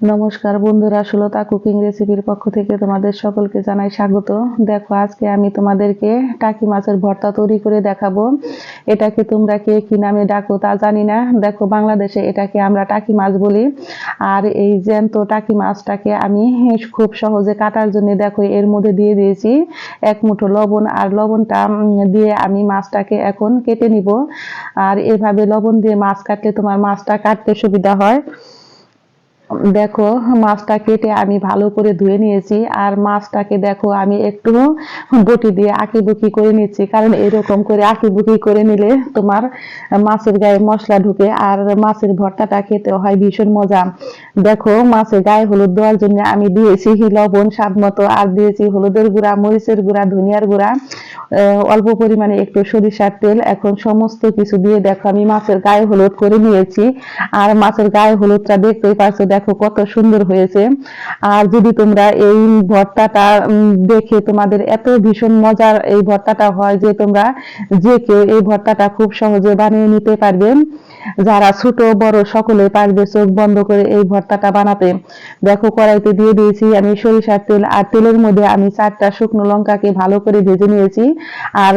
নমস্কার বন্ধুরা, সুলতা কুকিং রেসিপির পক্ষ থেকে তোমাদের সকলকে জানাই স্বাগত। দেখো, আজকে আমি তোমাদেরকে টাকি মাছের ভর্তা তৈরি করে দেখাবো। এটাকে তোমরা কে কি নামে ডাকো তা জানি না। দেখো, বাংলাদেশে এটাকে আমরা টাকি মাছ বলি। আর এই জ্যান্ত টাকি মাছটাকে আমি খুব সহজে কাটার জন্য দেখো এর মধ্যে দিয়ে দিয়েছি এক মুঠো লবণ। আর লবণটা দিয়ে আমি মাছটাকে এখন কেটে নিব। আর এভাবে লবণ দিয়ে মাছ কাটলে তোমার মাছটা কাটতে সুবিধা হয়। দেখো, মাছটা কেটে আমি ভালো করে ধুয়ে নিয়েছি। আর মাছটাকে দেখো আমি একটু বটি দিয়ে আঁকিবুকি করে নিচ্ছি, কারণ এরকম করে আঁকিবুকি করে নিলে তোমার মাছের গায়ে মশলা ঢুকে আর মাছের ভর্তাটা খেতে হয় ভীষণ মজা। দেখো, মাছের গায়ে হলুদ দেওয়ার জন্য আমি দিয়েছি লবণ স্বাদ মতো, আর দিয়েছি হলুদের গুঁড়া, মরিচের গুঁড়া, ধনিয়ার গুঁড়া, অল্প পরিমাণে একটু সরিষার তেল। এখন সমস্ত কিছু দিয়ে দেখো আমি মাছের গায়ে হলুদ করে নিয়েছি। আর মাছের গায়ে হলুদটা দেখতেই পাচ্ছ, দেখো কত সুন্দর হয়েছে। আর যদি তোমরা এই ভর্তাটা দেখে তোমাদের এত ভীষণ মজার এই ভর্তাটা হয় যে তোমরা যে কেউ এই ভর্তাটা খুব সহজে বানিয়ে নিতে পারবে। যারা ছোট বড় সকলে পারবে চোখ বন্ধ করে এই ভর্তাটা বানাতে। দেখো, কড়াইতে দিয়ে দিয়েছি আমি সরিষার তেল। আর তেলের মধ্যে আমি 4টা শুকনো লঙ্কাকে ভালো করে ভেজে নিয়েছি। আর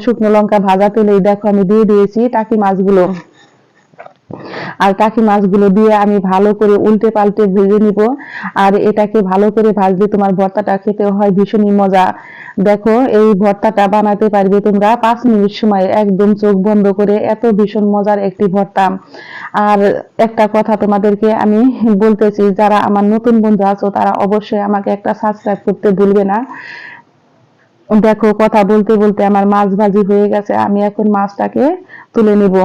শুকনো লঙ্কা ভাজা তেলেই দেখো আমি দিয়ে দিয়েছি টাকি মাছগুলো। আর টাকি মাছগুলো দিয়ে আমি ভালো করে উল্টে পাল্টে ভেজে নিব। আর এটাকে ভালো করে ভাজলে তোমার ভর্তাটা খেতে হয় ভীষণই মজা। দেখো, এই ভর্তাটা বানাতে পারবে তোমরা 5 মিনিট সময় একদম চোখ বন্ধ করে। এত ভীষণ মজার একটি ভর্তা। আর একটা কথা তোমাদেরকে আমি বলতেছি, যারা আমার নতুন বন্ধু আছো তারা অবশ্যই আমাকে একটা সাবস্ক্রাইব করতে ভুলবে না। দেখো, কথা বলতে বলতে আমার মাছ ভাজি হয়ে গেছে। আমি এখন মাছটাকে তুলে নিব।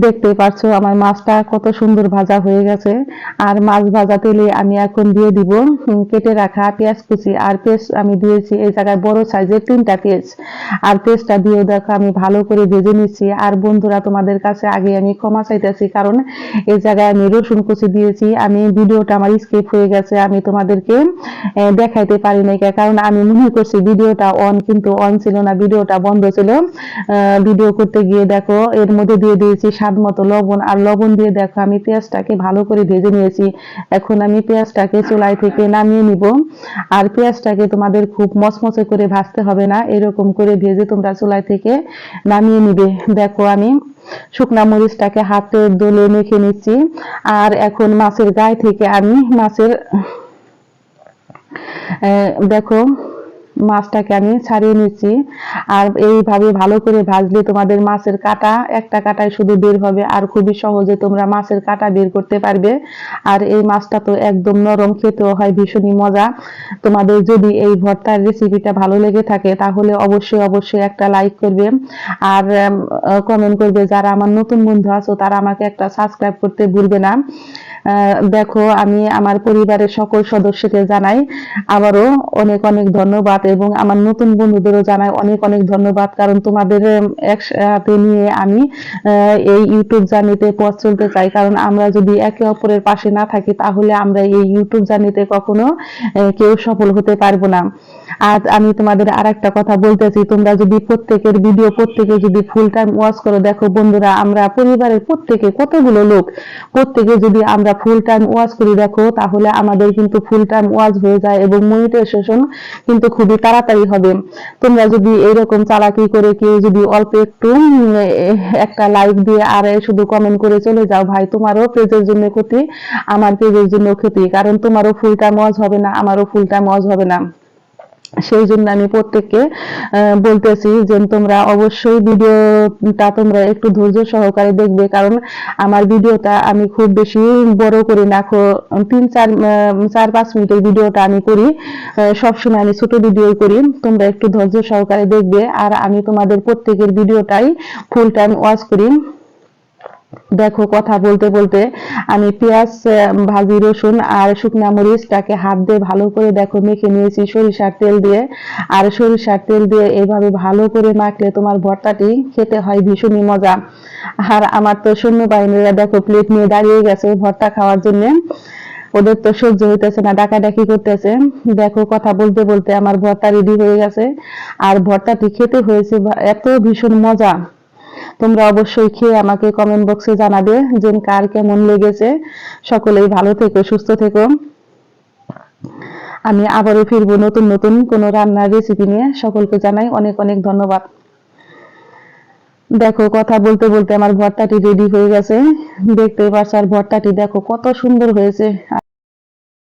দেখতে পাচ্ছ আমার মাছটা কত সুন্দর ভাজা হয়ে গেছে। আর মাছ ভাজা তেলে আমি এখন দিয়ে দিব কেটে রাখা পেঁয়াজ কুচি। আর পেঁয়াজ আমি দিয়েছি এই জায়গায় বড় সাইজের 3টা পেঁয়াজ। আর পেঁয়াজটা দিয়ে দেখো আমি ভালো করে ভেজে নিচ্ছি। আর বন্ধুরা, তোমাদের কাছে আগে আমি ক্ষমা চাইতেছি, কারণ এই জায়গায় আমি রসুন কুচি দিয়েছি। আমি ভিডিওটা আমার স্কিপ হয়ে গেছে, আমি তোমাদেরকে দেখাইতে পারি নাই, কারণ আমি মনে করছি ভিডিওটা অন, কিন্তু অন ছিল না, ভিডিওটা বন্ধ ছিল। ভিডিও করতে গিয়ে দেখো এর মধ্যে দিয়ে দিয়েছি স্বাদ মতো লবণ। আর লবণ দিয়ে দেখো আমি পেঁয়াজটাকে ভালো করে ভেজে নিয়েছি। এখন আমি পেঁয়াজটাকে চুলায় থেকে নামিয়ে নিব। আর পেঁয়াজটাকে তোমাদের খুব মচমচে করে ভাজতে হবে না, এরকম করে ভেজে তোমরা চুলায় থেকে নামিয়ে নিবে। দেখো, আমি শুকনা মরিচটাকে হাতে দলে মেখে নিচ্ছি। আর এখন মাছের গায়ে থেকে আমি দেখো মাছটাকে আমি ছাড়িয়ে নিচ্ছি। আর এইভাবে ভালো করে ভাজলে তোমাদের মাছের কাঁটা একটা কাঁটায় শুধু বের হবে, আর খুবই সহজে তোমরা মাছের কাঁটা বের করতে পারবে। আর এই মাছটা তো একদম নরম, খেতেও হয় ভীষণই মজা। তোমাদের যদি এই ভর্তার রেসিপিটা ভালো লেগে থাকে তাহলে অবশ্যই অবশ্যই একটা লাইক করবে। আর কমেন্ট করবে। যারা আমার নতুন বন্ধু আছো তারা আমাকে একটা সাবস্ক্রাইব করতে ভুলবে না। দেখো, আমি আমার পরিবারের সকল সদস্যকে জানাই আবারও অনেক অনেক ধন্যবাদ, এবং আমার নতুন বন্ধুদেরও জানাই অনেক অনেক ধন্যবাদ, কারণ তোমাদের একসাথে নিয়ে আমি এই ইউটিউব জার্নিতে পথ চলতে চাই। কারণ আমরা যদি একে অপরের পাশে না থাকি তাহলে আমরা এই ইউটিউব জার্নিতে কখনো কেউ সফল হতে পারবো না। আর আমি তোমাদের আর একটা কথা বলতেছি, তোমরা যদি প্রত্যেকের ভিডিও প্রত্যেকে যদি ফুল টাইম ওয়াচ করো, দেখো বন্ধুরা, আমরা পরিবারের প্রত্যেকে কতগুলো লোক, প্রত্যেকে যদি আমরা ফুল টাইম ওয়াচ করি দেখো, তাহলে আমাদের কিন্তু ফুল টাইম ওয়াচ হয়ে যায় এবং মনিটাইজেশন কিন্তু খুবই তাড়াতাড়ি হবে। তোমরা যদি এইরকম চালাকি করে কেউ যদি অল্প একটু একটা লাইক দিয়ে আর শুধু কমেন্ট করে চলে যাও, ভাই তোমারও পেজের জন্য ক্ষতি, আমার পেজের জন্য ক্ষতি, কারণ তোমারও ফুল টাইম ওয়াচ হবে না, আমারও ফুল টাইম ওয়াচ হবে না। সেই জন্য আমি প্রত্যেককে বলতেছি যে তোমরা অবশ্যই ভিডিওটা তোমরা একটু ধৈর্য সহকারে দেখবে, কারণ আমার ভিডিওটা আমি খুব বেশি বড় করি না। 3-4-5 মিনিটের ভিডিওটা আমি করি, সবসময় আমি ছোট ভিডিও করি। তোমরা একটু ধৈর্য সহকারে দেখবে। আর আমি তোমাদের প্রত্যেকের ভিডিওটাই ফুল টাইম ওয়াচ করি। দেখো, কথা বলতে বলতে আমি পেঁয়াজ ভাজি, রসুন আর শুকনা মরিচটাকে হাত দিয়ে ভালো করে দেখো মেখে নিয়েছি সরিষার তেল দিয়ে। আর সরিষার তেল দিয়ে এইভাবে ভালো করে মাখলে তোমার ভর্তাটি খেতে হয় ভীষণই মজা। আর আমার তো সৈন্যবাহিনীরা দেখো প্লেট নিয়ে দাঁড়িয়ে গেছে ভর্তা খাওয়ার জন্য। ওদের তো সহ্য হইতেছে না, ডাকাডাকি করতেছে। দেখো, কথা বলতে বলতে আমার ভর্তা রেডি হয়ে গেছে। আর ভর্তাটি খেতে হয়েছে এত ভীষণ মজা। তোমরা অবশ্যই খেয়ে আমাকে কমেন্ট বক্সে জানাবে যে কার কেমন লেগেছে। সকলেই ভালো থেকো, সুস্থ থেকো। আমি আবারও ফিরবো নতুন নতুন কোনো রান্নার রেসিপি নিয়ে। সকলকে জানাই অনেক অনেক ধন্যবাদ। দেখো, কথা বলতে বলতে আমার ভর্তাটি রেডি হয়ে গেছে, দেখতেই পাচ্ছ। আর ভর্তাটি দেখো কত সুন্দর হয়েছে।